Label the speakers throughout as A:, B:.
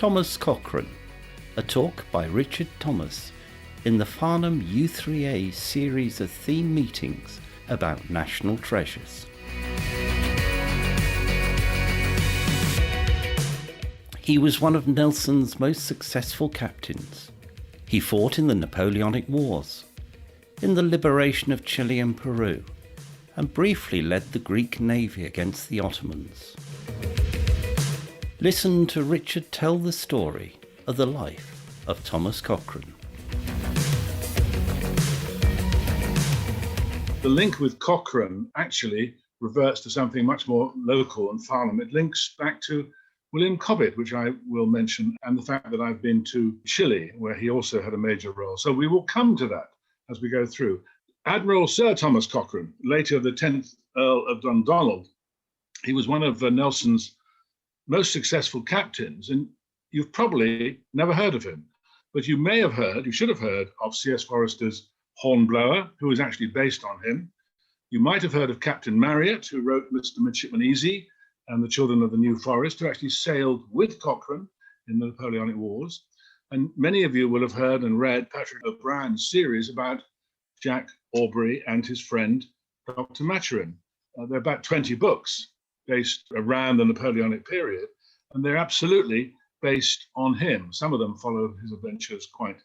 A: Thomas Cochrane, a talk by Richard Thomas in the Farnham u3a series of theme meetings about national treasures. He was one of Nelson's most successful captains. He fought in the Napoleonic Wars, in the liberation of Chile and Peru, and briefly led the Greek navy against the Ottomans. Listen to Richard tell the story of the life of Thomas Cochrane.
B: The link with Cochrane actually reverts to something much more local and Farnham. It links back to William Cobbett, which I will mention, and the fact that I've been to Chile, where he also had a major role. So we will come to that as we go through. Admiral Sir Thomas Cochrane, later the 10th Earl of Dundonald, he was one of Nelson's most successful captains, and you've probably never heard of him, but you should have heard of C.S. Forester's Hornblower, who is actually based on him. You might have heard of Captain Marryat, who wrote Mr. Midshipman Easy and the Children of the New Forest, who actually sailed with Cochrane in the Napoleonic Wars. And many of you will have heard and read Patrick O'Brien's series about Jack Aubrey and his friend, Dr. Maturin. There are about 20 books based around the Napoleonic period, and they're absolutely based on him. Some of them follow his adventures quite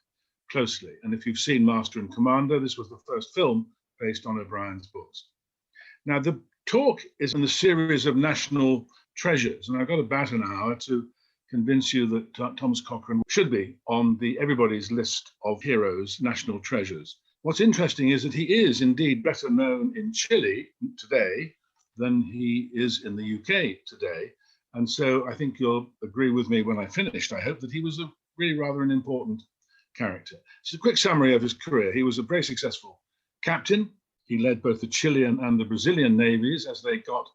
B: closely. And if you've seen Master and Commander, this was the first film based on O'Brien's books. Now, the talk is in the series of national treasures, and I've got about an hour to convince you that Thomas Cochrane should be on everybody's list of heroes, national treasures. What's interesting is that he is indeed better known in Chile today than he is in the UK today. And so I think you'll agree with me when I finished, I hope, that he was really rather an important character. It's a quick summary of his career. He was a very successful captain. He led both the Chilean and the Brazilian navies as they got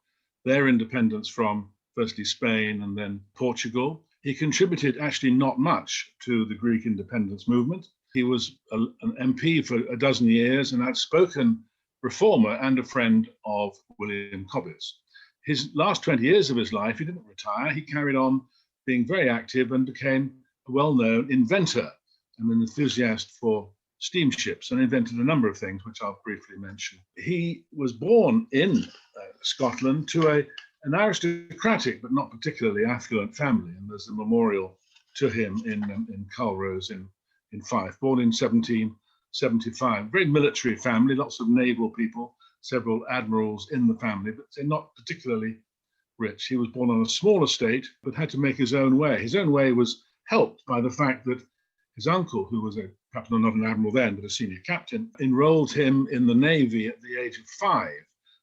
B: their independence from firstly Spain and then Portugal. He contributed actually not much to the Greek independence movement. He was an MP for a dozen years, an outspoken reformer and a friend of William Cobbett's. His last 20 years of his life, he didn't retire. He carried on being very active and became a well-known inventor and an enthusiast for steamships, and invented a number of things, which I'll briefly mention. He was born in Scotland to an aristocratic but not particularly affluent family, and there's a memorial to him in Culross in Fife, born in 1775. Very military family, lots of naval people, several admirals in the family, but they're not particularly rich. He was born on a small estate, but had to make his own way. His own way was helped by the fact that his uncle, who was a captain, not an admiral then, but a senior captain, enrolled him in the Navy at the age of 5.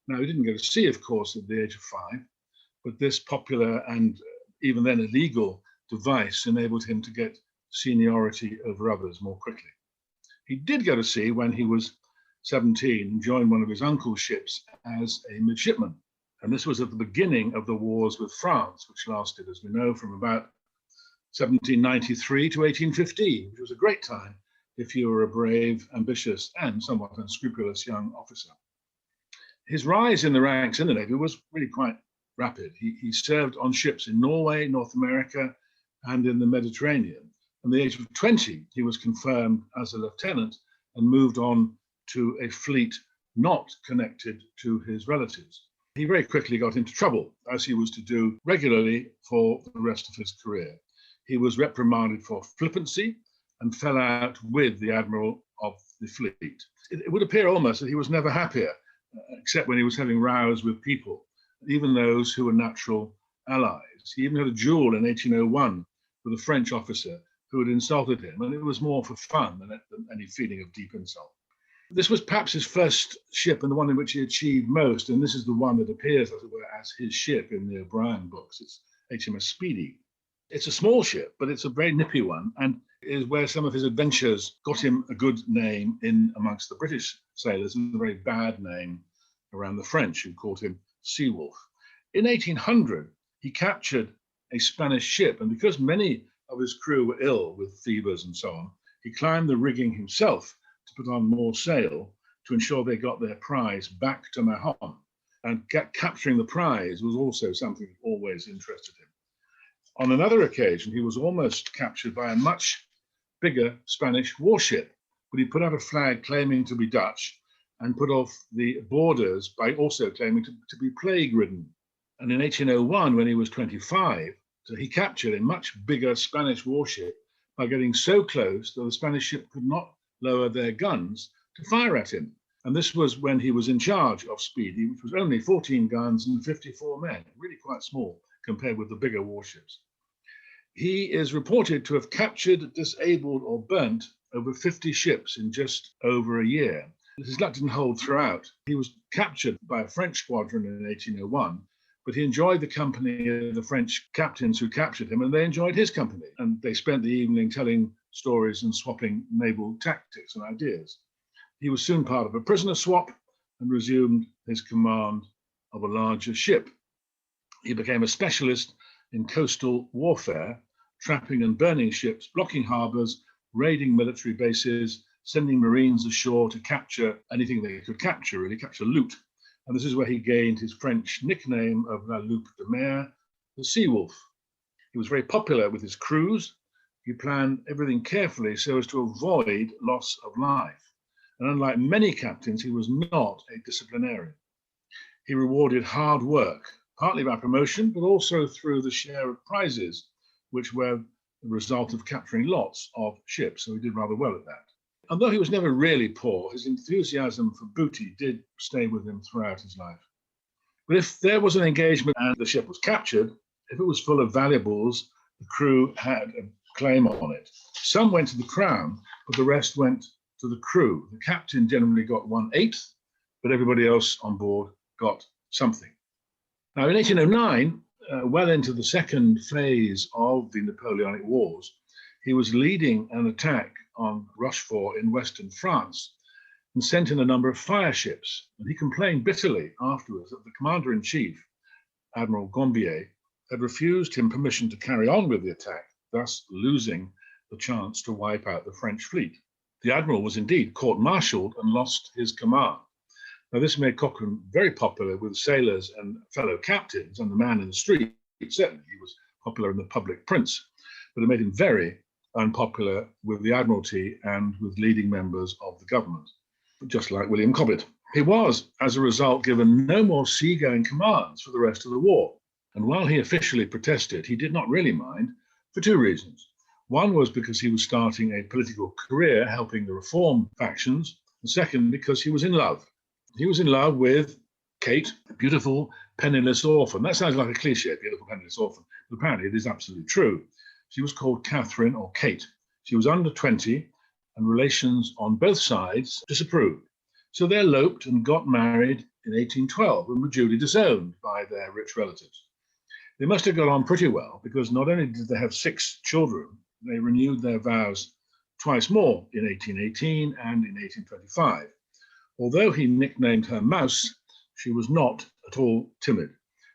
B: Now, he didn't go to sea, of course, at the age of 5, but this popular and even then illegal device enabled him to get seniority over others more quickly. He did go to sea when he was 17 and joined one of his uncle's ships as a midshipman. And this was at the beginning of the wars with France, which lasted, as we know, from about 1793 to 1815, which was a great time if you were a brave, ambitious, and somewhat unscrupulous young officer. His rise in the ranks in the Navy was really quite rapid. He served on ships in Norway, North America, and in the Mediterranean. At the age of 20, he was confirmed as a lieutenant and moved on to a fleet not connected to his relatives. He very quickly got into trouble, as he was to do regularly for the rest of his career. He was reprimanded for flippancy and fell out with the admiral of the fleet. It would appear almost that he was never happier, except when he was having rows with people, even those who were natural allies. He even had a duel in 1801 with a French officer who had insulted him, and it was more for fun than any feeling of deep insult. This was perhaps his first ship and the one in which he achieved most, and this is the one that appears, as it were, as his ship in the O'Brien books. It's HMS Speedy. It's a small ship, but it's a very nippy one, and is where some of his adventures got him a good name in amongst the British sailors, and a very bad name around the French, who called him Seawolf. In 1800, he captured a Spanish ship, and because many of his crew were ill with fevers and so on, he climbed the rigging himself to put on more sail to ensure they got their prize back to Mahon. And capturing the prize was also something that always interested him. On another occasion, he was almost captured by a much bigger Spanish warship, but he put out a flag claiming to be Dutch and put off the borders by also claiming to be plague-ridden. And in 1801, when he was 25, so he captured a much bigger Spanish warship by getting so close that the Spanish ship could not lower their guns to fire at him. And this was when he was in charge of Speedy, which was only 14 guns and 54 men, really quite small compared with the bigger warships. He is reported to have captured, disabled, or burnt over 50 ships in just over a year. His luck didn't hold throughout. He was captured by a French squadron in 1801, but he enjoyed the company of the French captains who captured him, and they enjoyed his company. And they spent the evening telling stories and swapping naval tactics and ideas. He was soon part of a prisoner swap and resumed his command of a larger ship. He became a specialist in coastal warfare, trapping and burning ships, blocking harbors, raiding military bases, sending Marines ashore to capture anything they could capture, really capture loot. And this is where he gained his French nickname of La Loupe de Mer, the Sea Wolf. He was very popular with his crews. He planned everything carefully so as to avoid loss of life. And unlike many captains, he was not a disciplinarian. He rewarded hard work, partly by promotion, but also through the share of prizes, which were the result of capturing lots of ships. So he did rather well at that. And though he was never really poor, his enthusiasm for booty did stay with him throughout his life. But if there was an engagement and the ship was captured, if it was full of valuables, the crew had a claim on it. Some went to the crown, but the rest went to the crew. The captain generally got 1/8, but everybody else on board got something. Now, in 1809, well into the second phase of the Napoleonic Wars, he was leading an attack on Rochefort in western France and sent in a number of fire ships. And he complained bitterly afterwards that the commander-in-chief, Admiral Gambier, had refused him permission to carry on with the attack, thus losing the chance to wipe out the French fleet. The admiral was indeed court-martialed and lost his command. Now, this made Cochrane very popular with sailors and fellow captains and the man in the street. Certainly, he was popular in the public prints, but it made him very unpopular with the Admiralty and with leading members of the government, just like William Cobbett. He was, as a result, given no more seagoing commands for the rest of the war. And while he officially protested, he did not really mind for two reasons. One was because he was starting a political career helping the reform factions. And second, because he was in love. He was in love with Kate, a beautiful, penniless orphan. That sounds like a cliche, beautiful, penniless orphan, but apparently it is absolutely true. She was called Catherine or Kate. She was under 20, and relations on both sides disapproved. So they eloped and got married in 1812 and were duly disowned by their rich relatives. They must have got on pretty well, because not only did they have 6 children, they renewed their vows twice more in 1818 and in 1825. Although he nicknamed her Mouse, she was not at all timid.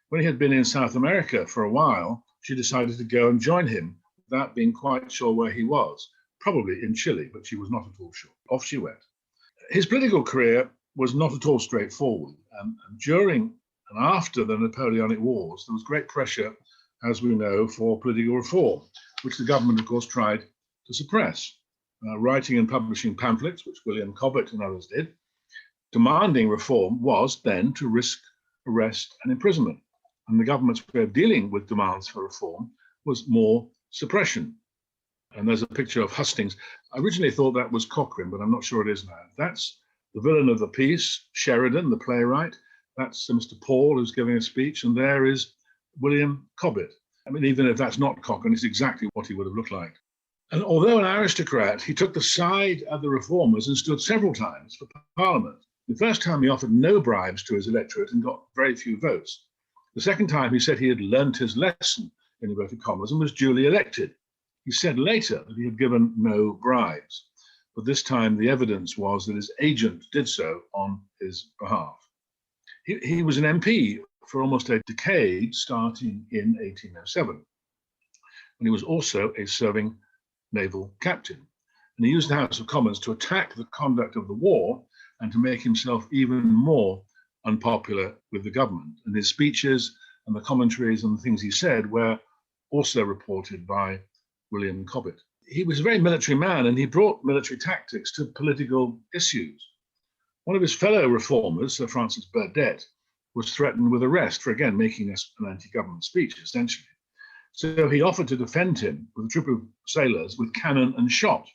B: When he had been in South America for a while, she decided to go and join him without being quite sure where he was, probably in Chile, but she was not at all sure. Off she went. His political career was not at all straightforward. And during and after the Napoleonic Wars, there was great pressure, as we know, for political reform, which the government, of course, tried to suppress. Writing and publishing pamphlets, which William Cobbett and others did, demanding reform was then to risk arrest and imprisonment. And the government's way of dealing with demands for reform was more suppression. And there's a picture of Hustings. I originally thought that was Cochrane, but I'm not sure it is now. That's the villain of the piece, Sheridan, the playwright. That's Mr. Paul, who's giving a speech. And there is William Cobbett. I mean, even if that's not Cochrane, it's exactly what he would have looked like. And although an aristocrat, he took the side of the reformers and stood several times for Parliament. The first time he offered no bribes to his electorate and got very few votes. The second time he said he had learnt his lesson, in inverted commas, and was duly elected. He said later that he had given no bribes, but this time the evidence was that his agent did so on his behalf. He was an MP for almost a decade, starting in 1807, when he was also a serving naval captain. And he used the House of Commons to attack the conduct of the war and to make himself even more unpopular with the government. And his speeches and the commentaries and the things he said were also reported by William Cobbett. He was a very military man, and he brought military tactics to political issues. One of his fellow reformers, Sir Francis Burdett, was threatened with arrest for, again, making an anti-government speech, essentially. So he offered to defend him with a troop of sailors with cannon and shot.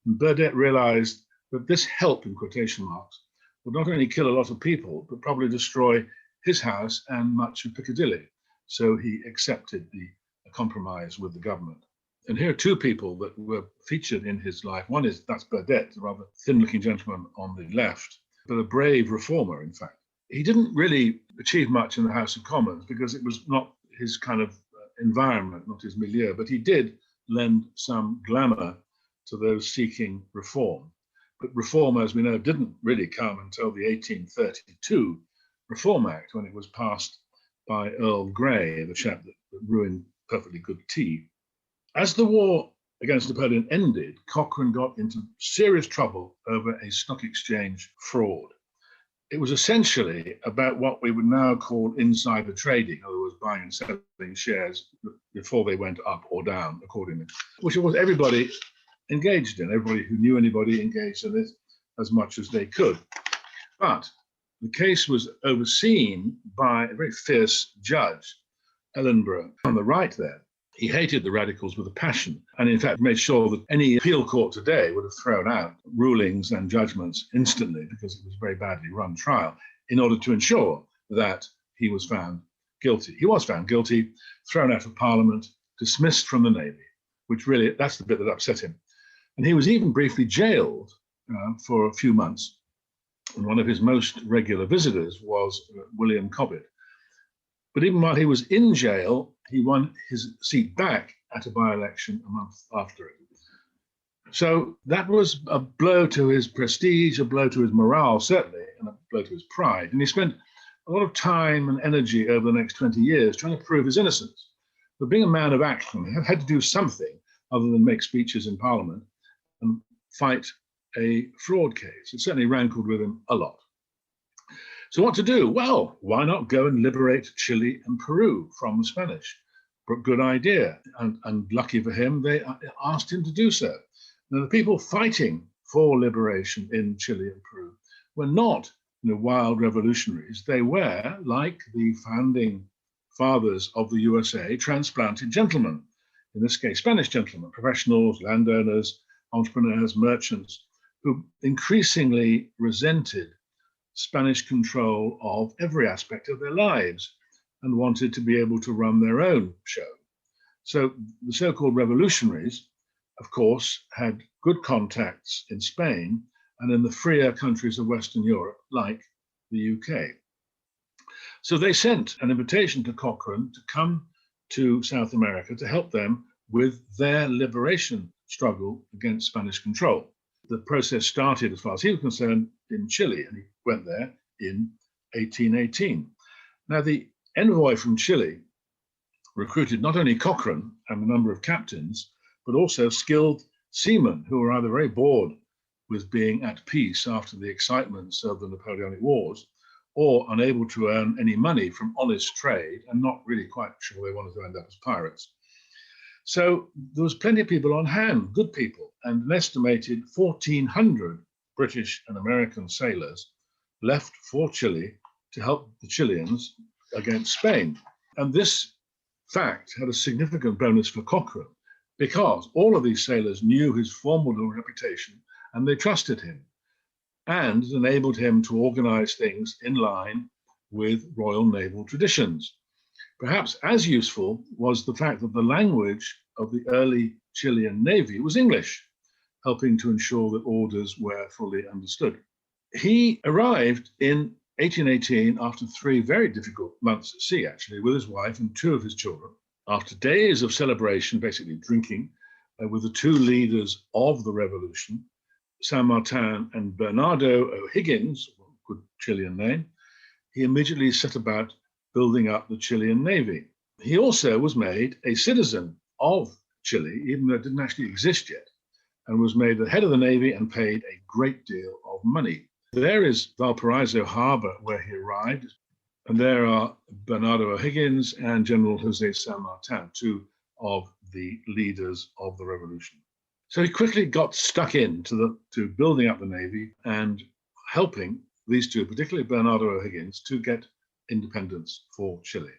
B: And Burdett realized that this help, in quotation marks, would not only kill a lot of people, but probably destroy his house and much of Piccadilly. So he accepted the compromise with the government. And here are two people that were featured in his life. One is, that's Burdett, a rather thin-looking gentleman on the left, but a brave reformer, in fact. He didn't really achieve much in the House of Commons because it was not his kind of environment, not his milieu, but he did lend some glamour to those seeking reform. But reform, as we know, didn't really come until the 1832 Reform Act, when it was passed by Earl Grey, the chap that ruined perfectly good tea. As the war against Napoleon ended, Cochrane got into serious trouble over a stock exchange fraud. It was essentially about what we would now call insider trading, in other words, buying and selling shares before they went up or down accordingly, which was everybody engaged in. Everybody who knew anybody engaged in it as much as they could. But the case was overseen by a very fierce judge, Ellenborough, on the right there. He hated the radicals with a passion, and in fact made sure that any appeal court today would have thrown out rulings and judgments instantly, because it was a very badly run trial, in order to ensure that he was found guilty. He was found guilty, thrown out of Parliament, dismissed from the Navy, which really, that's the bit that upset him. And he was even briefly jailed for a few months. And one of his most regular visitors was William Cobbett. But even while he was in jail, he won his seat back at a by-election a month after it. So that was a blow to his prestige, a blow to his morale, certainly, and a blow to his pride. And he spent a lot of time and energy over the next 20 years trying to prove his innocence. But being a man of action, he had to do something other than make speeches in Parliament and fight a fraud case. It certainly rankled with him a lot. So what to do? Well, why not go and liberate Chile and Peru from the Spanish? But good idea. And lucky for him, they asked him to do so. Now, the people fighting for liberation in Chile and Peru were not wild revolutionaries. They were, like the founding fathers of the USA, transplanted gentlemen. In this case, Spanish gentlemen, professionals, landowners, entrepreneurs, merchants, who increasingly resented Spanish control of every aspect of their lives and wanted to be able to run their own show. So the so-called revolutionaries, of course, had good contacts in Spain and in the freer countries of Western Europe, like the UK. So they sent an invitation to Cochrane to come to South America to help them with their liberation struggle against Spanish control. The process started, as far as he was concerned, in Chile, and he went there in 1818. Now, the envoy from Chile recruited not only Cochrane and a number of captains, but also skilled seamen who were either very bored with being at peace after the excitements of the Napoleonic Wars, or unable to earn any money from honest trade and not really quite sure they wanted to end up as pirates. So there was plenty of people on hand, good people, and an estimated 1,400 British and American sailors left for Chile to help the Chileans against Spain. And this fact had a significant bonus for Cochrane, because all of these sailors knew his formidable reputation and they trusted him, and it enabled him to organize things in line with Royal Naval traditions. Perhaps as useful was the fact that the language of the early Chilean Navy was English, helping to ensure that orders were fully understood. He arrived in 1818 after 3 very difficult months at sea, actually, with his wife and 2 of his children. After days of celebration, basically drinking, with the 2 leaders of the revolution, San Martin and Bernardo O'Higgins, good Chilean name, he immediately set about building up the Chilean Navy. He also was made a citizen of Chile, even though it didn't actually exist yet, and was made the head of the Navy and paid a great deal of money. There is Valparaiso Harbor, where he arrived, and there are Bernardo O'Higgins and General Jose San Martin, 2 of the leaders of the revolution. So he quickly got stuck into to building up the navy and helping these two, particularly Bernardo O'Higgins, to get independence for Chile.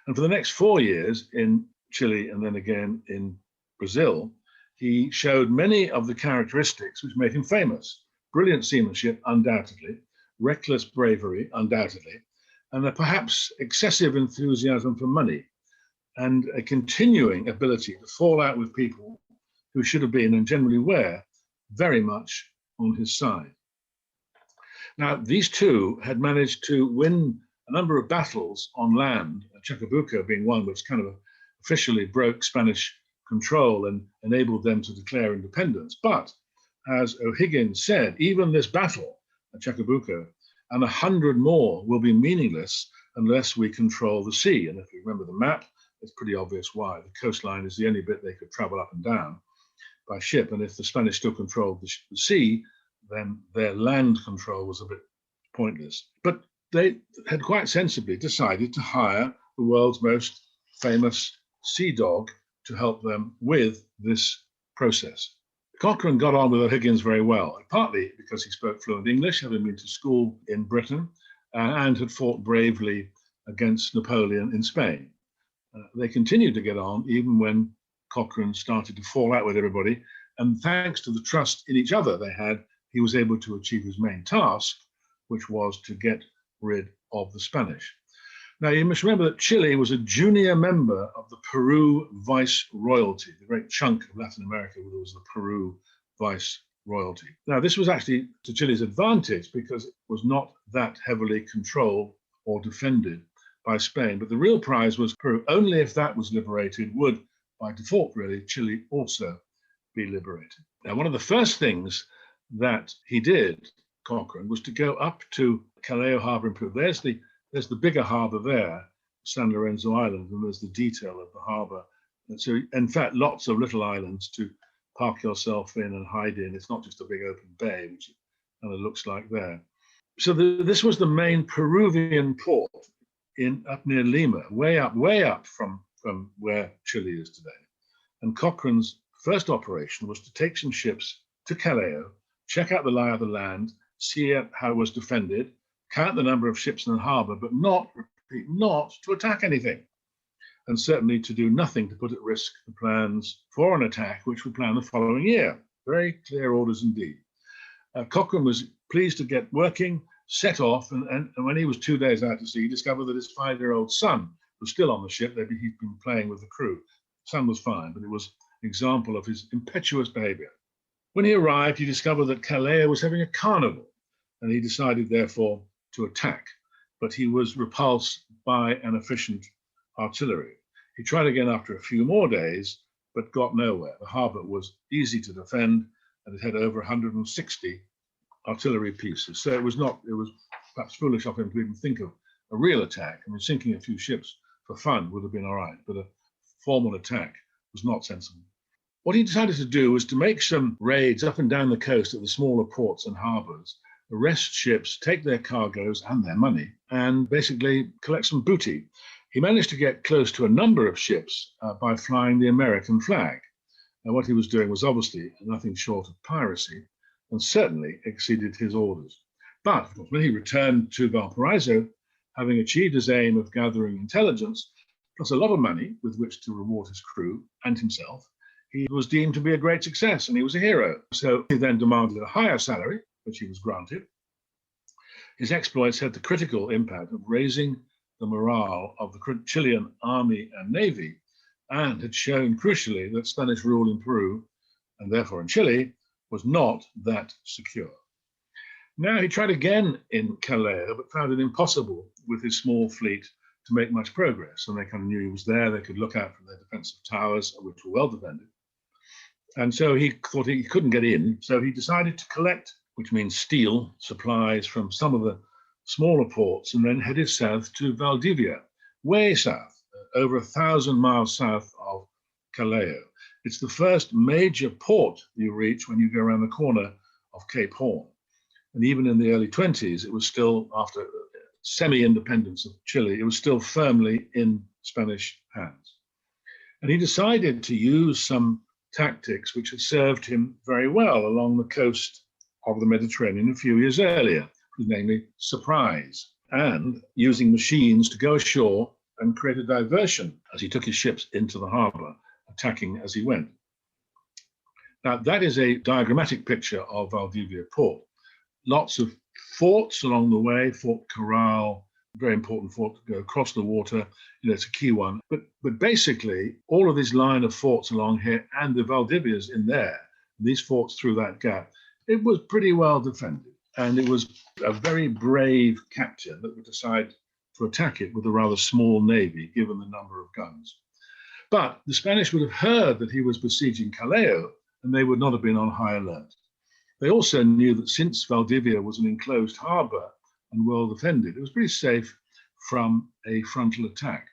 B: And for the next 4 years in Chile and then again in Brazil, he showed many of the characteristics which made him famous. Brilliant seamanship, undoubtedly, reckless bravery, undoubtedly, and a perhaps excessive enthusiasm for money, and a continuing ability to fall out with people who should have been and generally were very much on his side. Now, these two had managed to win a number of battles on land, Chacabuco being one which kind of officially broke Spanish control and enabled them to declare independence. But as O'Higgins said, even this battle at Chacabuco and 100 more will be meaningless unless we control the sea. And if you remember the map, it's pretty obvious why. The coastline is the only bit they could travel up and down by ship. And if the Spanish still controlled the sea, then their land control was a bit pointless. But they had quite sensibly decided to hire the world's most famous sea dog to help them with this process. Cochrane got on with O'Higgins very well, partly because he spoke fluent English, having been to school in Britain, and had fought bravely against Napoleon in Spain. They continued to get on even when Cochrane started to fall out with everybody, and thanks to the trust in each other they had, he was able to achieve his main task, which was to get rid of the Spanish. Now, you must remember that Chile was a junior member of the Peru Viceroyalty, the great chunk of Latin America where there was the Peru Viceroyalty. Now, this was actually to Chile's advantage because it was not that heavily controlled or defended by Spain. But the real prize was Peru. Only if that was liberated would, by default, really, Chile also be liberated. Now, one of the first things that he did, Cochrane, was to go up to Callao Harbour in Peru. There's the bigger harbour there, San Lorenzo Island, and there's the detail of the harbour. And so, in fact, lots of little islands to park yourself in and hide in. It's not just a big open bay, which it kind of looks like there. So this was the main Peruvian port up near Lima, way up from where Chile is today. And Cochrane's first operation was to take some ships to Callao, check out the lie of the land, see how it was defended, count the number of ships in the harbour, but not to attack anything, and certainly to do nothing to put at risk the plans for an attack, which were planned the following year. Very clear orders indeed. Cochrane was pleased to get working, set off, and when he was 2 days out to sea, he discovered that his 5-year-old son was still on the ship. He'd been playing with the crew. The son was fine, but it was an example of his impetuous behaviour. When he arrived, he discovered that Callao was having a carnival, and he decided, therefore, to attack, but he was repulsed by an efficient artillery. He tried again after a few more days, but got nowhere. The harbour was easy to defend, and it had over 160 artillery pieces. So it was perhaps foolish of him to even think of a real attack. I mean, sinking a few ships for fun would have been all right, but a formal attack was not sensible. What he decided to do was to make some raids up and down the coast at the smaller ports and harbours, arrest ships, take their cargoes and their money, and basically collect some booty. He managed to get close to a number of ships by flying the American flag. Now, what he was doing was obviously nothing short of piracy, and certainly exceeded his orders. But, of course, when he returned to Valparaiso, having achieved his aim of gathering intelligence, plus a lot of money with which to reward his crew and himself, he was deemed to be a great success, and he was a hero. So he then demanded a higher salary, which he was granted. His exploits had the critical impact of raising the morale of the Chilean army and navy, and had shown crucially that Spanish rule in Peru, and therefore in Chile, was not that secure. Now he tried again in Callao, but found it impossible with his small fleet to make much progress. And they kind of knew he was there. They could look out from their defensive towers, which were well defended. And so he thought he couldn't get in. So he decided to collect, which means steal, supplies from some of the smaller ports, and then headed south to Valdivia, way south, over 1,000 miles south of Callao. It's the first major port you reach when you go around the corner of Cape Horn. And even in the early 20s, it was still, after semi-independence of Chile, it was still firmly in Spanish hands. And he decided to use some tactics which had served him very well along the coast of the Mediterranean a few years earlier, namely surprise, and using machines to go ashore and create a diversion as he took his ships into the harbour, attacking as he went. Now, that is a diagrammatic picture of Valdivia Port. Lots of forts along the way, Fort Corral, very important fort to go across the water, it's a key one. But basically, all of this line of forts along here and the Valdivias in there, these forts through that gap, it was pretty well defended. And it was a very brave captain that would decide to attack it with a rather small navy, given the number of guns. But the Spanish would have heard that he was besieging Callao, and they would not have been on high alert. They also knew that since Valdivia was an enclosed harbour and well defended, it was pretty safe from a frontal attack.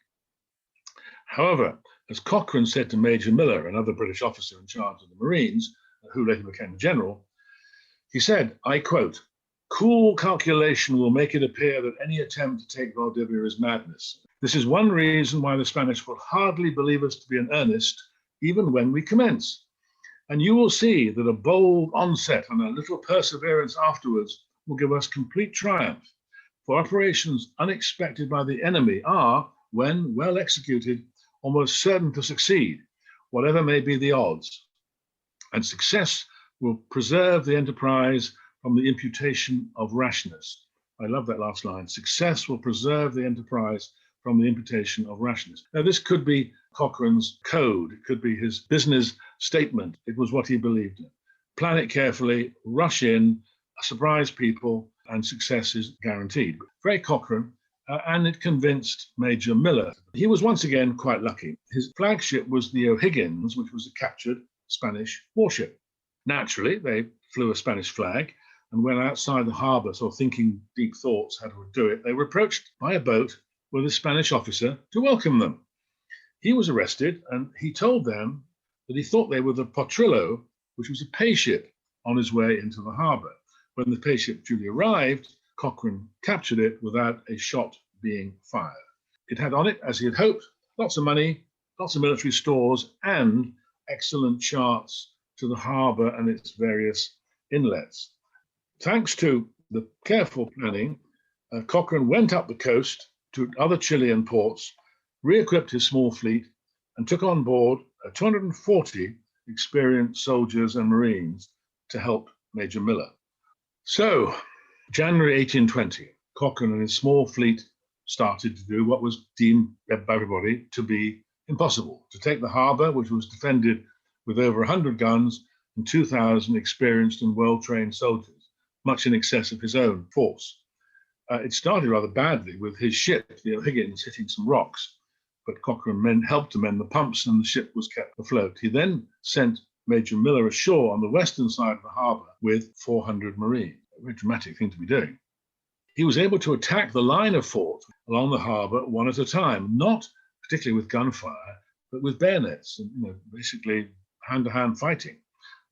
B: However, as Cochrane said to Major Miller, another British officer in charge of the Marines, who later became a general, he said, I quote, "Cool calculation will make it appear that any attempt to take Valdivia is madness. This is one reason why the Spanish will hardly believe us to be in earnest, even when we commence. And you will see that a bold onset and a little perseverance afterwards will give us complete triumph. For operations unexpected by the enemy are, when well executed, almost certain to succeed, whatever may be the odds. And success will preserve the enterprise from the imputation of rashness." I love that last line. Success will preserve the enterprise from the imputation of rashness. Now, this could be Cochrane's code. It could be his business statement. It was what he believed in. Plan it carefully, rush in, surprise people, and success is guaranteed. Very Cochrane, and it convinced Major Miller. He was once again quite lucky. His flagship was the O'Higgins, which was a captured Spanish warship. Naturally, they flew a Spanish flag, and when outside the harbour, sort of thinking deep thoughts how to do it, they were approached by a boat with a Spanish officer to welcome them. He was arrested, and he told them that he thought they were the Potrillo, which was a pay ship on his way into the harbour. When the pay ship duly arrived, Cochrane captured it without a shot being fired. It had on it, as he had hoped, lots of money, lots of military stores, and excellent charts to the harbour and its various inlets. Thanks to the careful planning, Cochrane went up the coast to other Chilean ports, re-equipped his small fleet, and took on board 240 experienced soldiers and Marines to help Major Miller. So, January 1820, Cochrane and his small fleet started to do what was deemed by everybody to be impossible, to take the harbour, which was defended with over 100 guns and 2,000 experienced and well-trained soldiers, much in excess of his own force. It started rather badly with his ship, the O'Higgins, hitting some rocks, but Cochrane helped to mend the pumps and the ship was kept afloat. He then sent Major Miller ashore on the western side of the harbour with 400 Marines. A very dramatic thing to be doing. He was able to attack the line of forts along the harbour one at a time, not particularly with gunfire, but with bayonets, and basically hand-to-hand fighting.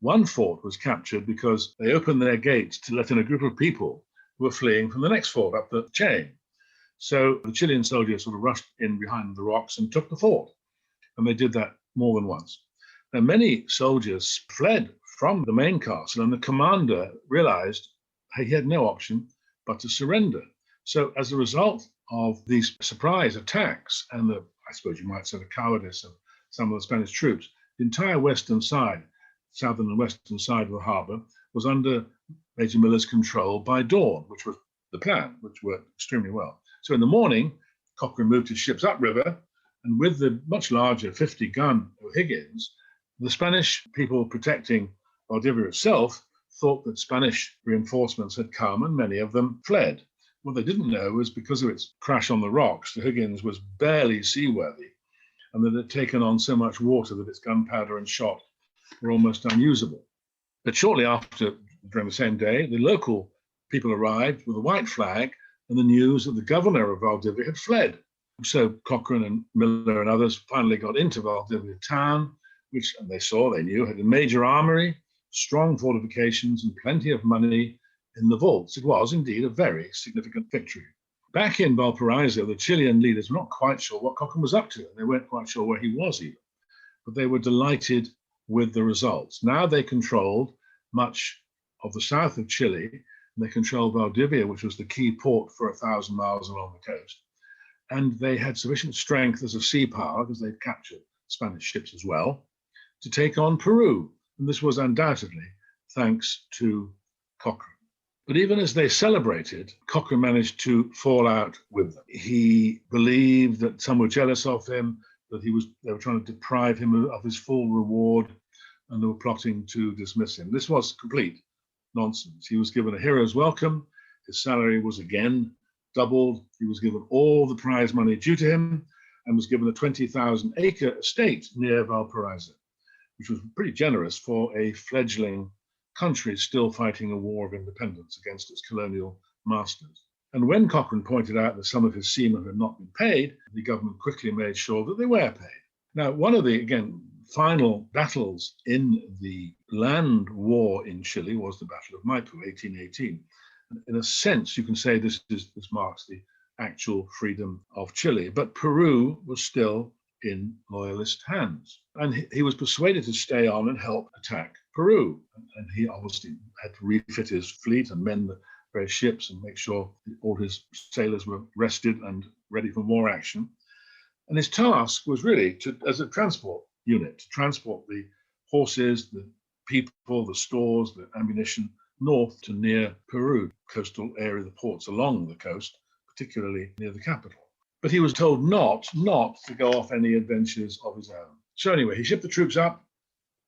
B: One fort was captured because they opened their gates to let in a group of people who were fleeing from the next fort up the chain. So the Chilean soldiers sort of rushed in behind the rocks and took the fort. And they did that more than once. Now, many soldiers fled from the main castle, and the commander realized he had no option but to surrender. So as a result of these surprise attacks and I suppose you might say, the cowardice of some of the Spanish troops, the entire western side, southern and western side of the harbour, was under Major Miller's control by dawn, which was the plan, which worked extremely well. So in the morning, Cochrane moved his ships upriver, and with the much larger 50-gun O'Higgins, the Spanish people protecting Valdivia itself thought that Spanish reinforcements had come, and many of them fled. What they didn't know was because of its crash on the rocks, the O'Higgins was barely seaworthy, and that it had taken on so much water that its gunpowder and shot were almost unusable. But shortly after, during the same day, the local people arrived with a white flag and the news that the governor of Valdivia had fled. So Cochrane and Miller and others finally got into Valdivia town, which they knew, had a major armory, strong fortifications, and plenty of money in the vaults. It was indeed a very significant victory. Back in Valparaiso, the Chilean leaders were not quite sure what Cochrane was up to, and they weren't quite sure where he was even. but they were delighted with the results. Now they controlled much of the south of Chile, and they controlled Valdivia, which was the key port for 1,000 miles along the coast. And they had sufficient strength as a sea power, because they'd captured Spanish ships as well, to take on Peru. And this was undoubtedly thanks to Cochrane. But even as they celebrated, Cochrane managed to fall out with them. He believed that some were jealous of him, that they were trying to deprive him of his full reward, and they were plotting to dismiss him. This was complete nonsense. He was given a hero's welcome. His salary was again doubled. He was given all the prize money due to him, and was given a 20,000-acre estate near Valparaiso, which was pretty generous for a fledgling country still fighting a war of independence against its colonial masters. And when Cochrane pointed out that some of his seamen had not been paid, the government quickly made sure that they were paid. Now, one of the, again, final battles in the land war in Chile was the Battle of Maipo, 1818. In a sense, you can say this marks the actual freedom of Chile, but Peru was still in loyalist hands. And he was persuaded to stay on and help attack Peru. And he obviously had to refit his fleet and mend the various ships and make sure all his sailors were rested and ready for more action. And his task was really as a transport unit, to transport the horses, the people, the stores, the ammunition north to near Peru, coastal area, the ports along the coast, particularly near the capital. But he was told not to go off any adventures of his own. So anyway, he shipped the troops up,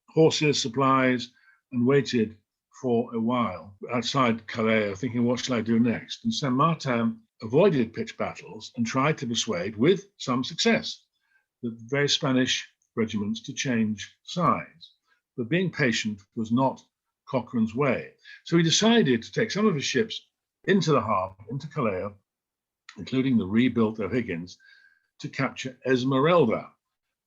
B: horses, supplies, and waited for a while outside Calais, thinking, what shall I do next? And Saint Martin avoided pitched battles and tried to persuade, with some success, the very Spanish regiments to change sides. But being patient was not Cochrane's way. So he decided to take some of his ships into the harbour, into Calais, including the rebuilt O'Higgins, to capture Esmeralda,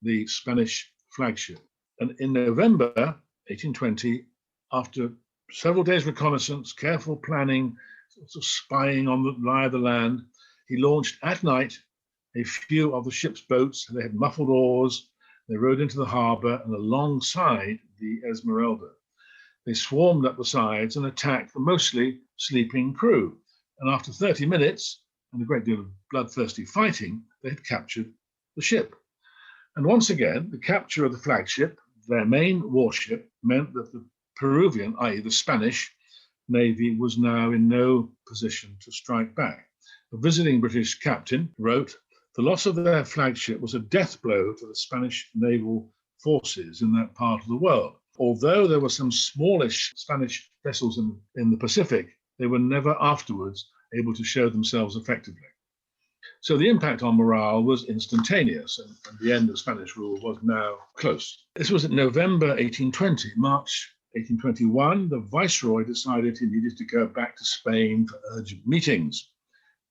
B: the Spanish flagship. And in November 1820, after several days' reconnaissance, careful planning, sort of spying on the lie of the land, he launched at night a few of the ship's boats. They had muffled oars. They rowed into the harbour and alongside the Esmeralda. They swarmed up the sides and attacked the mostly sleeping crew. And after 30 minutes and a great deal of bloodthirsty fighting, they had captured the ship. And once again, the capture of the flagship, their main warship, meant that the Peruvian, i.e. the Spanish, Navy was now in no position to strike back. A visiting British captain wrote, "The loss of their flagship was a death blow to the Spanish naval forces in that part of the world. Although there were some smallish Spanish vessels in the Pacific, they were never afterwards able to show themselves effectively." So the impact on morale was instantaneous, and the end of Spanish rule was now close. This was in November 1820. March 1821, the Viceroy decided he needed to go back to Spain for urgent meetings.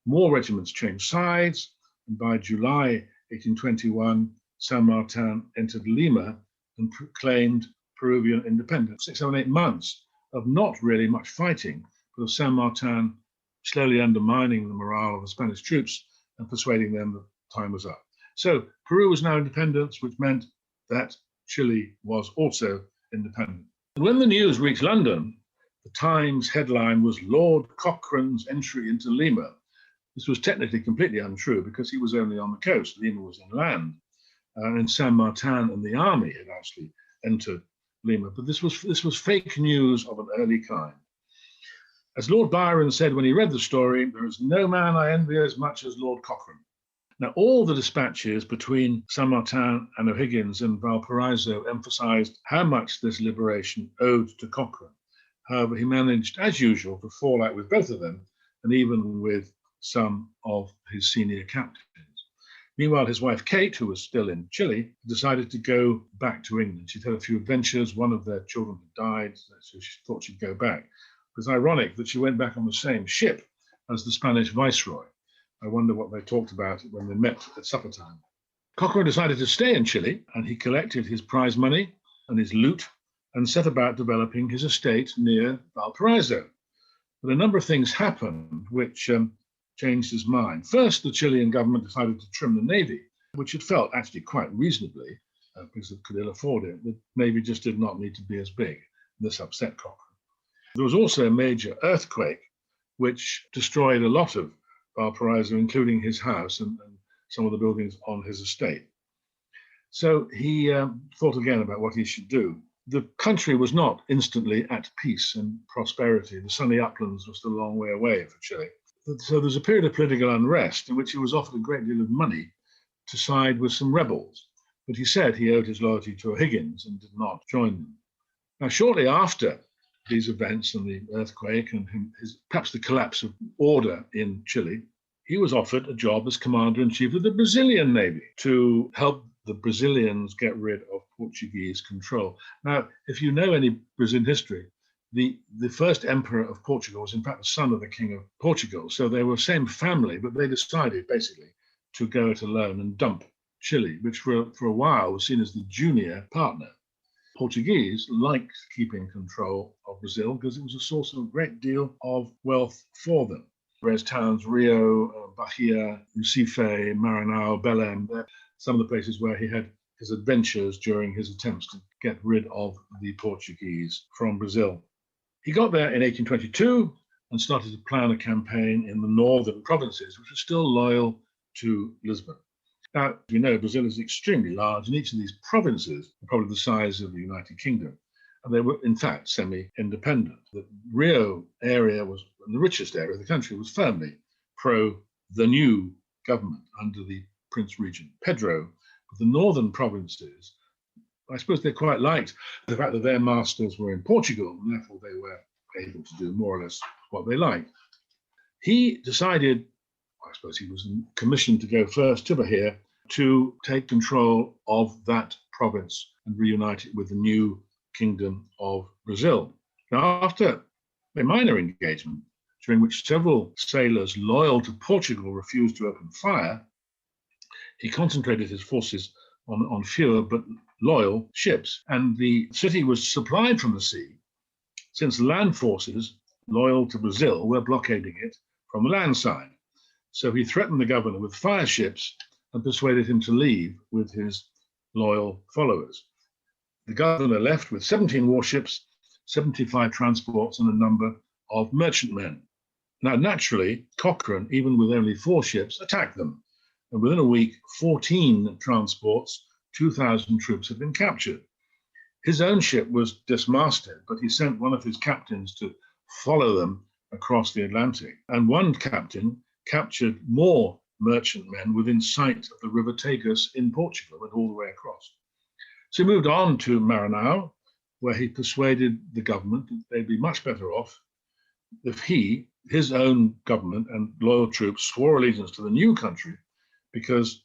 B: More regiments changed sides, and by July 1821, San Martin entered Lima and proclaimed Peruvian independence. 6, 7, 8 months of not really much fighting, but of San Martin slowly undermining the morale of the Spanish troops and persuading them that time was up. So Peru was now independent, which meant that Chile was also independent. And when the news reached London, the Times headline was "Lord Cochrane's entry into Lima." This was technically completely untrue because he was only on the coast. Lima was inland, and San Martin and the army had actually entered Lima. But this was fake news of an early kind. As Lord Byron said when he read the story, "There is no man I envy as much as Lord Cochrane." Now, all the dispatches between San Martin and O'Higgins and Valparaiso emphasized how much this liberation owed to Cochrane. However, he managed, as usual, to fall out with both of them, and even with some of his senior captains. Meanwhile, his wife Kate, who was still in Chile, decided to go back to England. She'd had a few adventures. One of their children had died, so she thought she'd go back. It was ironic that she went back on the same ship as the Spanish Viceroy. I wonder what they talked about when they met at supper time. Cochrane decided to stay in Chile, and he collected his prize money and his loot and set about developing his estate near Valparaiso. But a number of things happened which changed his mind. First, the Chilean government decided to trim the navy, which it felt actually quite reasonably. because it could ill afford it. The Navy just did not need to be as big. This upset Cochrane. There was also a major earthquake which destroyed a lot of Valparaiso, including his house and some of the buildings on his estate. So he thought again about what he should do. The country was not instantly at peace and prosperity. The sunny uplands were still a long way away for Chile. So there was a period of political unrest in which he was offered a great deal of money to side with some rebels. But he said he owed his loyalty to O'Higgins and did not join them. Now, shortly after these events and the earthquake and perhaps the collapse of order in Chile, he was offered a job as commander-in-chief of the Brazilian Navy to help the Brazilians get rid of Portuguese control. Now, if you know any Brazilian history, the first emperor of Portugal was in fact the son of the king of Portugal. So they were same family, but they decided basically to go it alone and dump Chile, which for a while was seen as the junior partner. Portuguese liked keeping control of Brazil because it was a source of a great deal of wealth for them. Whereas towns, Rio, Bahia, Recife, Maranhão, Belém, they're some of the places where he had his adventures during his attempts to get rid of the Portuguese from Brazil. He got there in 1822 and started to plan a campaign in the northern provinces, which were still loyal to Lisbon. Now, you know, Brazil is extremely large, and each of these provinces are probably the size of the United Kingdom. And they were, in fact, semi-independent. The Rio area was the richest area of the country, was firmly pro the new government under the Prince Regent Pedro. But the northern provinces, I suppose they quite liked the fact that their masters were in Portugal, and therefore they were able to do more or less what they liked. He decided, I suppose he was commissioned to go first to Bahia to take control of that province and reunite it with the new Kingdom of Brazil. Now, after a minor engagement, during which several sailors loyal to Portugal refused to open fire, he concentrated his forces on fewer but loyal ships. And the city was supplied from the sea, since land forces loyal to Brazil were blockading it from the land side. So he threatened the governor with fire ships and persuaded him to leave with his loyal followers. The governor left with 17 warships, 75 transports, and a number of merchantmen. Now, naturally, Cochrane, even with only 4 ships, attacked them. And within a week, 14 transports, 2,000 troops had been captured. His own ship was dismasted, but he sent one of his captains to follow them across the Atlantic. And one captain captured more merchantmen within sight of the River Tagus in Portugal, went all the way across. So he moved on to Maranhão, where he persuaded the government that they'd be much better off if his own government and loyal troops swore allegiance to the new country, because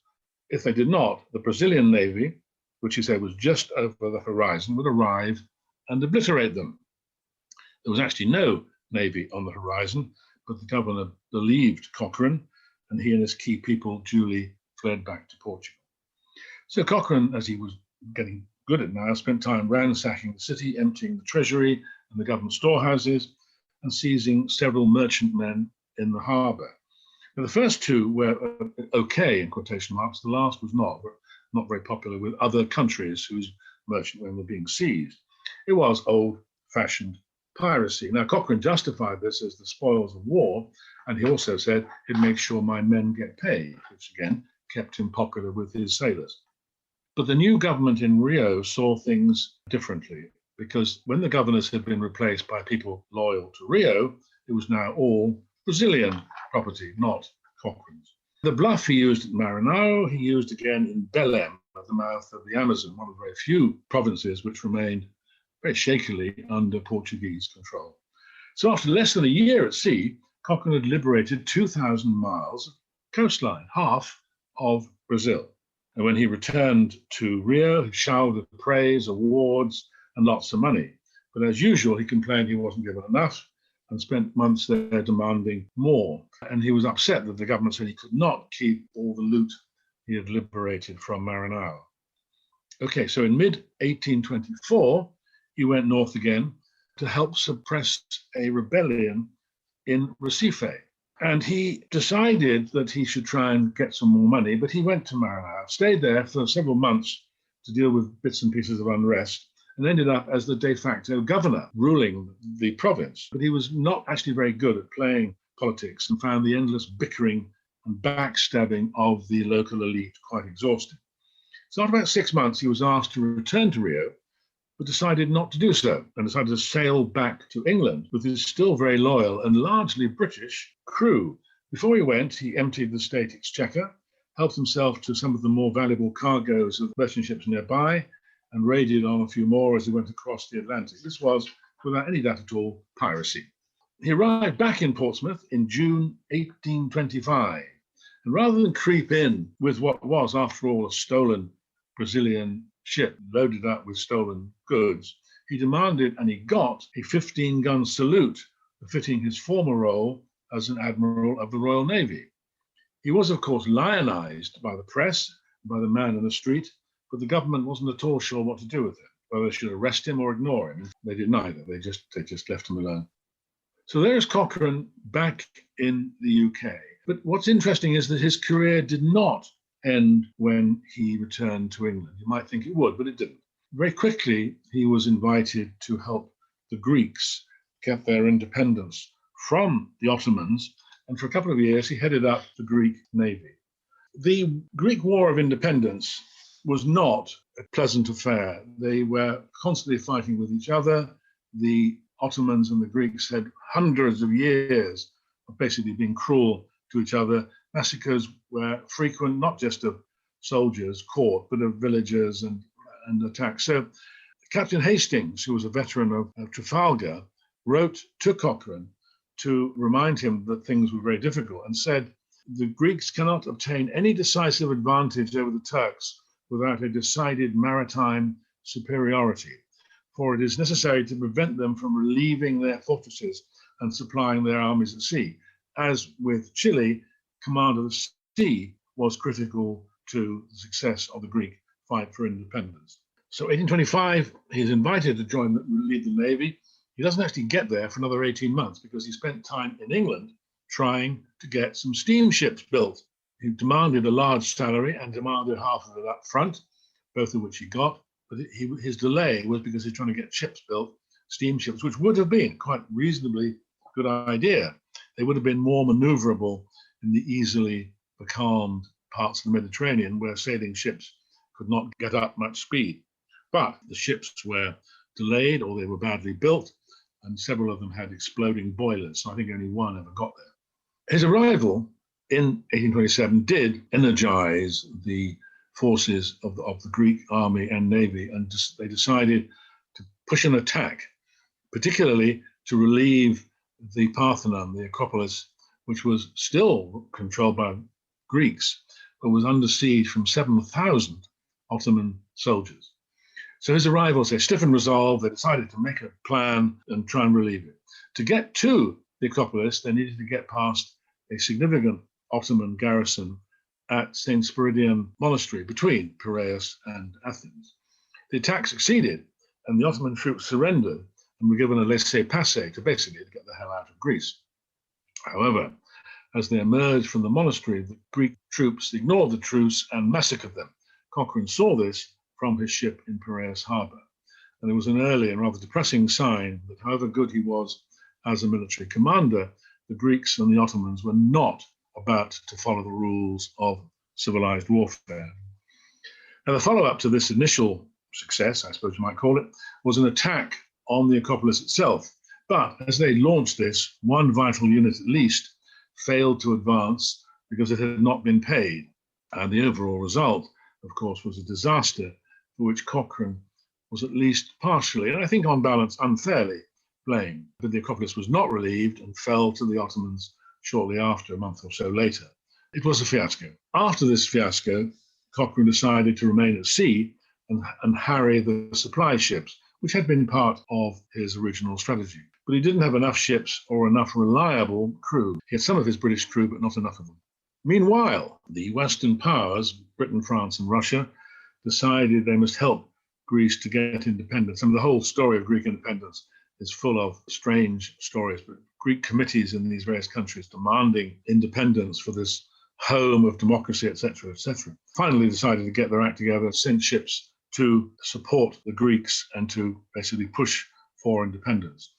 B: if they did not, the Brazilian Navy, which he said was just over the horizon, would arrive and obliterate them. There was actually no navy on the horizon, but the governor believed Cochrane, and he and his key people duly fled back to Portugal. So Cochrane, as he was getting good at now, spent time ransacking the city, emptying the treasury and the government storehouses, and seizing several merchantmen in the harbour. Now, the first 2 were okay, in quotation marks. The last was not very popular with other countries whose merchantmen were being seized. It was old-fashioned piracy. Now, Cochrane justified this as the spoils of war, and he also said, it makes sure my men get paid, which again kept him popular with his sailors. But the new government in Rio saw things differently, because when the governors had been replaced by people loyal to Rio, it was now all Brazilian property, not Cochrane's. The bluff he used at Maranhão, he used again in Belém, at the mouth of the Amazon, one of the very few provinces which remained very shakily under Portuguese control. So after less than a year at sea, Cochrane had liberated 2,000 miles of coastline, half of Brazil. And when he returned to Rio, he showered with praise, awards, and lots of money. But as usual, he complained he wasn't given enough and spent months there demanding more. And he was upset that the government said he could not keep all the loot he had liberated from Maranhão. Okay, so in mid-1824, he went north again to help suppress a rebellion in Recife. And he decided that he should try and get some more money, but he went to Maranhão, stayed there for several months to deal with bits and pieces of unrest, and ended up as the de facto governor ruling the province. But he was not actually very good at playing politics and found the endless bickering and backstabbing of the local elite quite exhausting. So after about 6 months, he was asked to return to Rio, but decided not to do so and decided to sail back to England with his still very loyal and largely British crew. Before he went, he emptied the state exchequer, helped himself to some of the more valuable cargoes of merchant ships nearby, and raided on a few more as he went across the Atlantic. This was, without any doubt at all, piracy. He arrived back in Portsmouth in June 1825, and rather than creep in with what was, after all, a stolen Brazilian ship loaded up with stolen goods, he demanded and he got a 15-gun salute befitting his former role as an Admiral of the Royal Navy. He was, of course, lionized by the press, by the man in the street, but the government wasn't at all sure what to do with him, whether they should arrest him or ignore him. They did neither. They just left him alone. So there's Cochrane back in the UK. But what's interesting is that his career did not end when he returned to England. You might think it would, but it didn't. Very quickly, he was invited to help the Greeks get their independence from the Ottomans, and for a couple of years, he headed up the Greek Navy. The Greek War of Independence was not a pleasant affair. They were constantly fighting with each other. The Ottomans and the Greeks had hundreds of years of basically being cruel to each other. Massacres were frequent, not just of soldiers caught, but of villagers and attacks. So Captain Hastings, who was a veteran of Trafalgar, wrote to Cochrane to remind him that things were very difficult and said, the Greeks cannot obtain any decisive advantage over the Turks without a decided maritime superiority, for it is necessary to prevent them from relieving their fortresses and supplying their armies at sea. As with Chile, command of the sea was critical to the success of the Greek fight for independence. So 1825, he's invited to lead the Navy. He doesn't actually get there for another 18 months because he spent time in England trying to get some steamships built. He demanded a large salary and demanded half of it up front, both of which he got. But his delay was because he's trying to get ships built, steamships, which would have been quite reasonably good idea. They would have been more maneuverable in the easily becalmed parts of the Mediterranean where sailing ships could not get up much speed. But the ships were delayed or they were badly built, and several of them had exploding boilers. So I think only one ever got there. His arrival in 1827 did energize the forces of the Greek army and navy, and they decided to push an attack, particularly to relieve the Parthenon, the Acropolis, which was still controlled by Greeks, but was under siege from 7,000 Ottoman soldiers. So his arrival, they stiffened resolve, they decided to make a plan and try and relieve it. To get to the Acropolis, they needed to get past a significant Ottoman garrison at St. Spiridion Monastery between Piraeus and Athens. The attack succeeded, and the Ottoman troops surrendered and were given a laissez-passer to basically get the hell out of Greece. However, as they emerged from the monastery, the Greek troops ignored the truce and massacred them. Cochrane saw this from his ship in Piraeus harbour, and it was an early and rather depressing sign that however good he was as a military commander, the Greeks and the Ottomans were not about to follow the rules of civilized warfare. Now, the follow-up to this initial success, I suppose you might call it, was an attack on the Acropolis itself. But as they launched this, one vital unit at least failed to advance because it had not been paid. And the overall result, of course, was a disaster for which Cochrane was at least partially, and I think on balance unfairly, blamed. But the Acropolis was not relieved and fell to the Ottomans shortly after, a month or so later. It was a fiasco. After this fiasco, Cochrane decided to remain at sea and harry the supply ships, which had been part of his original strategy. But he didn't have enough ships or enough reliable crew. He had some of his British crew, but not enough of them. Meanwhile, the Western powers, Britain, France, and Russia, decided they must help Greece to get independence. And the whole story of Greek independence is full of strange stories, but Greek committees in these various countries demanding independence for this home of democracy, etc., etc., finally decided to get their act together, sent ships to support the Greeks and to basically push for independence.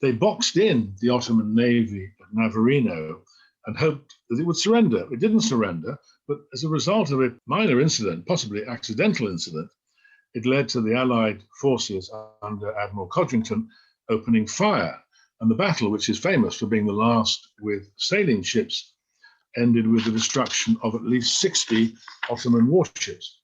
B: They boxed in the Ottoman navy at Navarino and hoped that it would surrender. It didn't surrender, but as a result of a minor incident, possibly accidental incident, it led to the Allied forces under Admiral Codrington opening fire. And the battle, which is famous for being the last with sailing ships, ended with the destruction of at least 60 Ottoman warships.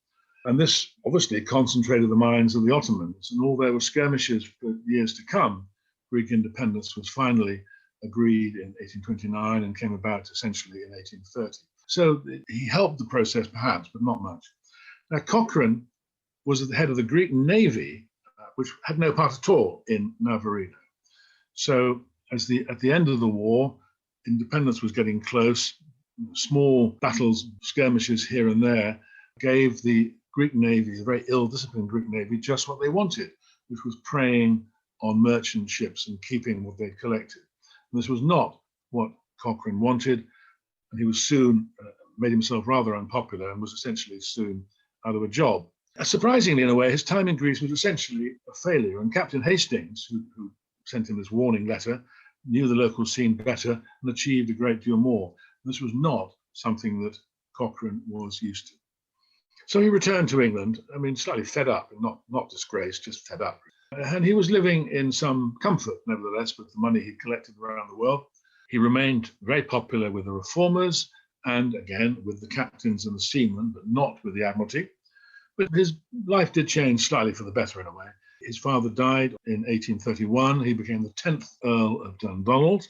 B: And this obviously concentrated the minds of the Ottomans, and although there were skirmishes for years to come, Greek independence was finally agreed in 1829 and came about essentially in 1830. So he helped the process perhaps, but not much. Now Cochrane was at the head of the Greek navy, which had no part at all in Navarino. So at the end of the war, independence was getting close. Small battles, skirmishes here and there, gave the Greek navy, the very ill-disciplined Greek navy, just what they wanted, which was preying on merchant ships and keeping what they'd collected. And this was not what Cochrane wanted, and he was soon made himself rather unpopular and was essentially soon out of a job. Surprisingly, in a way, his time in Greece was essentially a failure, and Captain Hastings, who sent him this warning letter, knew the local scene better and achieved a great deal more. This was not something that Cochrane was used to. So he returned to England, slightly fed up, and not disgraced, just fed up. And he was living in some comfort, nevertheless, with the money he'd collected around the world. He remained very popular with the reformers and, again, with the captains and the seamen, but not with the Admiralty. But his life did change slightly for the better in a way. His father died in 1831. He became the 10th Earl of Dundonald,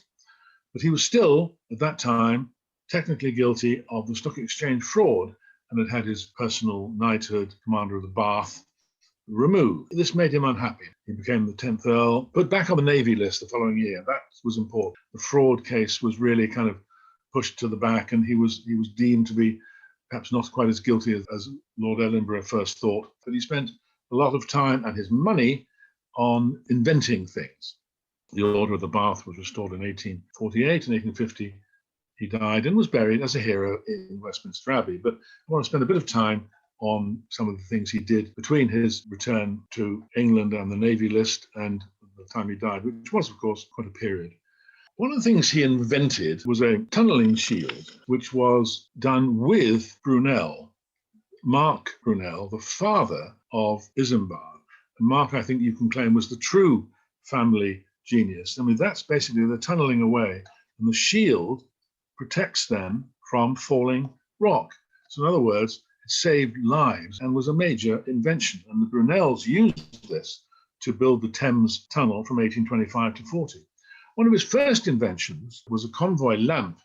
B: but he was still, at that time, technically guilty of the stock exchange fraud and had his personal knighthood, Commander of the Bath, removed. This made him unhappy. He became the 10th Earl, put back on the Navy list the following year. That was important. The fraud case was really kind of pushed to the back, and he was deemed to be perhaps not quite as guilty as Lord Ellenborough first thought, but he spent a lot of time and his money on inventing things. The Order of the Bath was restored in 1848. In 1850, he died and was buried as a hero in Westminster Abbey. But I want to spend a bit of time on some of the things he did between his return to England and the Navy list and the time he died, which was, of course, quite a period. One of the things he invented was a tunnelling shield, which was done with Brunel, Mark Brunel, the father of Isambard. And Mark, I think you can claim, was the true family genius. That's basically the tunnelling away, and the shield protects them from falling rock. So in other words, it saved lives and was a major invention. And the Brunels used this to build the Thames Tunnel from 1825 to 40. One of his first inventions was a convoy lamp,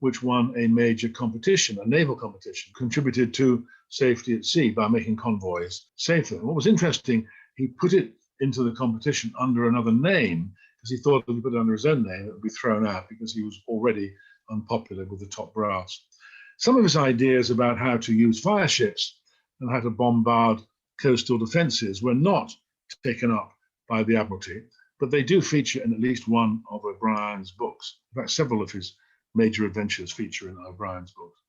B: which won a major competition, a naval competition, contributed to safety at sea by making convoys safer. And what was interesting, he put it into the competition under another name, because he thought if he put it under his own name, it would be thrown out because he was already unpopular with the top brass. Some of his ideas about how to use fire ships and how to bombard coastal defences were not taken up by the Admiralty, but they do feature in at least one of O'Brien's books. In fact, several of his major adventures feature in O'Brien's books.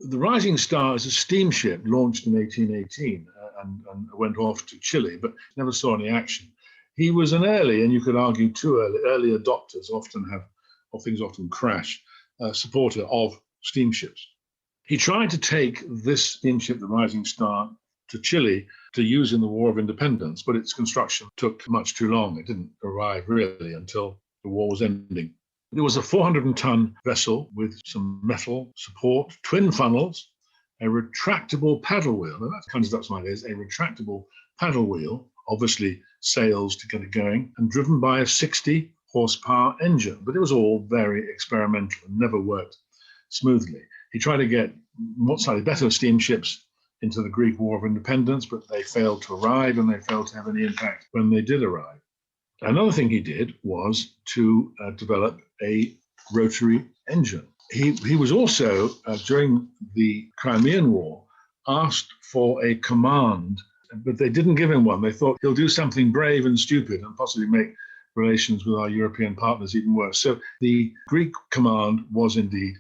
B: The Rising Star is a steamship launched in 1818 and went off to Chile, but never saw any action. He was an early, and you could argue too early adopters things often crash, supporter of steamships. He tried to take this steamship, the Rising Star, to Chile to use in the War of Independence, but its construction took much too long. It didn't arrive really until the war was ending. It was a 400-ton vessel with some metal support, twin funnels, a retractable paddle wheel. Now that conjures up some ideas. A retractable paddle wheel, obviously sails to get it going, and driven by a 60-horsepower engine. But it was all very experimental and never worked smoothly. He tried to get slightly better steamships into the Greek War of Independence, but they failed to arrive, and they failed to have any impact when they did arrive. Another thing he did was to develop a rotary engine. He was also, during the Crimean War, asked for a command, but they didn't give him one. They thought he'll do something brave and stupid and possibly make relations with our European partners even worse. So the Greek command was indeed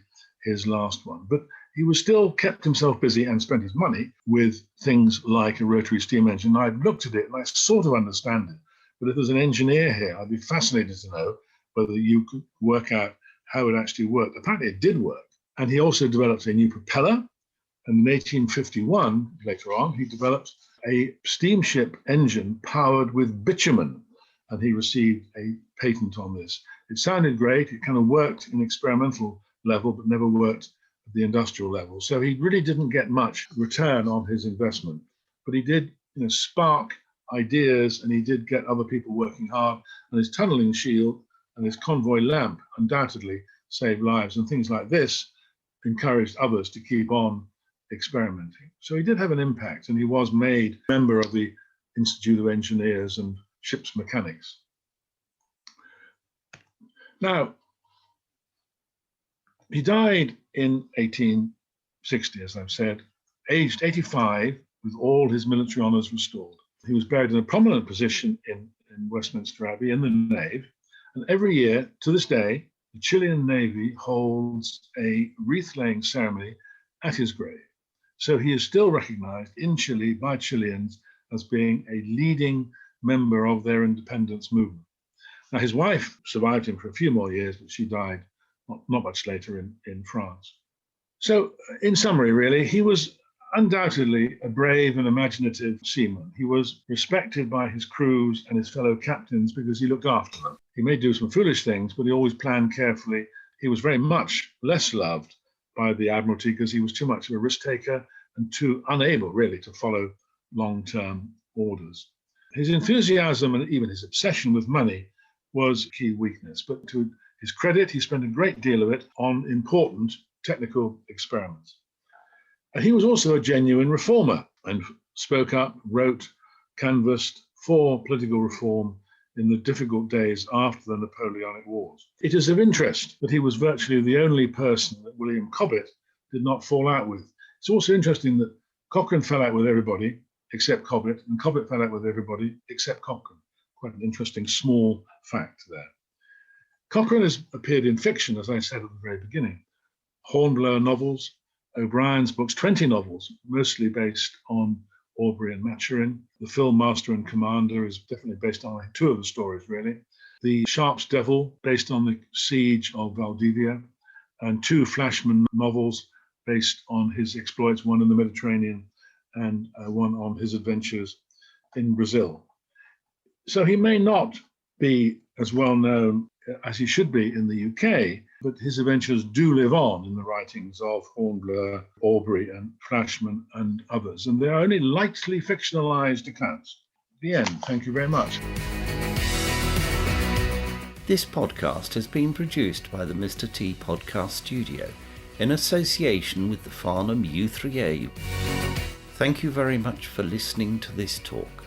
B: his last one. But He was still kept himself busy and spent his money with things like a rotary steam engine. I've looked at it and I sort of understand it. But if there's an engineer here, I'd be fascinated to know whether you could work out how it actually worked. Apparently it did work. And he also developed a new propeller. And in 1851, later on, he developed a steamship engine powered with bitumen. And he received a patent on this. It sounded great. It kind of worked in experimental level, but never worked at the industrial level. So he really didn't get much return on his investment. But he did, spark ideas, and he did get other people working hard. And his tunneling shield and his convoy lamp undoubtedly saved lives. And things like this encouraged others to keep on experimenting. So he did have an impact, and he was made member of the Institute of Engineers and Ships Mechanics. Now, he died in 1860, as I've said, aged 85, with all his military honours restored. He was buried in a prominent position in Westminster Abbey in the nave, and every year, to this day, the Chilean Navy holds a wreath-laying ceremony at his grave. So he is still recognised in Chile by Chileans as being a leading member of their independence movement. Now, his wife survived him for a few more years, but she died not much later in France. So, in summary, really, he was undoubtedly a brave and imaginative seaman. He was respected by his crews and his fellow captains because he looked after them. He may do some foolish things, but he always planned carefully. He was very much less loved by the Admiralty because he was too much of a risk taker and too unable, really, to follow long-term orders. His enthusiasm and even his obsession with money was a key weakness, but to his credit, he spent a great deal of it on important technical experiments. And he was also a genuine reformer and spoke up, wrote, canvassed for political reform in the difficult days after the Napoleonic Wars. It is of interest that he was virtually the only person that William Cobbett did not fall out with. It's also interesting that Cochrane fell out with everybody except Cobbett, and Cobbett fell out with everybody except Cochrane. Quite an interesting small fact there. Cochrane has appeared in fiction, as I said at the very beginning. Hornblower novels, O'Brien's books, 20 novels, mostly based on Aubrey and Maturin. The film Master and Commander is definitely based on two of the stories, really. The Sharp's Devil, based on the siege of Valdivia, and two Flashman novels based on his exploits, one in the Mediterranean and one on his adventures in Brazil. So he may not be as well known as he should be in the UK, but his adventures do live on in the writings of Hornblower, Aubrey, and Flashman, and others. And they are only lightly fictionalized accounts. The end. Thank you very much.
A: This podcast has been produced by the Mr. T Podcast Studio in association with the Farnham U3a. Thank you very much for listening to this talk.